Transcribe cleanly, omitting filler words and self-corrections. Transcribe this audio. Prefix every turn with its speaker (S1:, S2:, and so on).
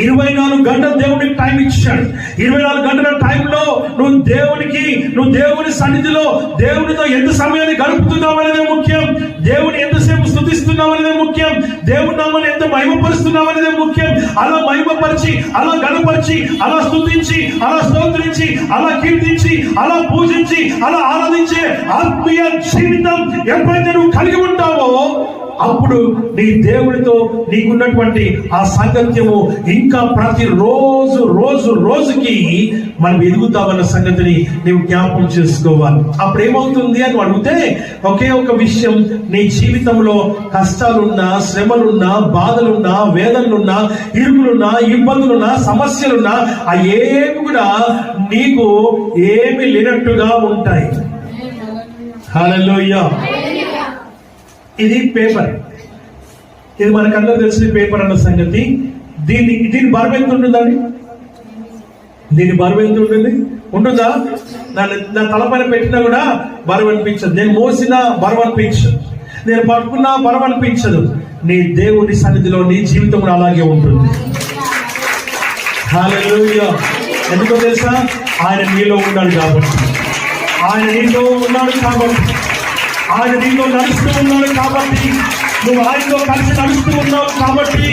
S1: 24 గంటలు దేవునికి టైం ఇచ్చాడు. 24 గంటల టైంలో నువ్వు దేవుని సన్నిధిలో దేవునితో ఎంత సమయాన్ని గడుపుతున్నావు అనేది ముఖ్యం. దేవుని ఎంతసేపు స్తుతిస్తున్నావు అనేది ముఖ్యం. దేవుని నామాన్ని ఎంత మహిమపరుస్తున్నావు అనేది ముఖ్యం. అలా మహిమపరిచి, అలా గణపరిచి, అలా స్తుతించి, అలా స్తోత్రించి, అలా కీర్తించి, అలా పూజించి, అలా ఆరాధించే ఆత్మీయ జీవితం ఎప్పుడైతే నువ్వు కలిగి ఉంటావో అప్పుడు నీ దేవుడితో నీకున్నటువంటి ఆ సాంగత్యము ఇంకా ప్రతి రోజుకి మనం ఎదుగుతామన్న సంగతిని నీవు జ్ఞాపకం చేసుకోవాలి. అప్పుడు ఏమవుతుంది అని అడిగితే ఒకే ఒక విషయం, నీ జీవితంలో కష్టాలున్నా, శ్రమలున్నా, బాధలున్నా, వేదనలున్నా, ఇరుకులున్నా, ఇబ్బందులున్నా, సమస్యలున్నా ఆ ఏమి కూడా నీకు ఏమి లేనట్టుగా ఉంటాయి. హల్లెలూయా. ఇది పేపర్, ఇది మనకందరూ తెలిసిన పేపర్ అన్న సంగతి. దీని బరువు ఎంత ఉంటుందండి? దీని బరువు ఎంత ఉంటుంది? ఉంటుందా? నా తలపైన పెట్టినా కూడా బరువు అనిపించదు. నేను మోసినా బరువు అనిపించదు. నేను పట్టుకున్నా బరువు అనిపించదు. నీ దేవుని సన్నిధిలో నీ జీవితం కూడా అలాగే ఉంటుంది. హల్లెలూయా. ఎందుకో తెలుసా? ఆయన నీలో ఉన్నాడు కాబట్టి, ఆయన నీలో ఉన్నాడు కాబట్టి, ఆయన నీలో నడుస్తూ ఉన్నాడు కాబట్టి, నువ్వు ఆయనతో కలిసి నడుస్తూ ఉన్నావు కాబట్టి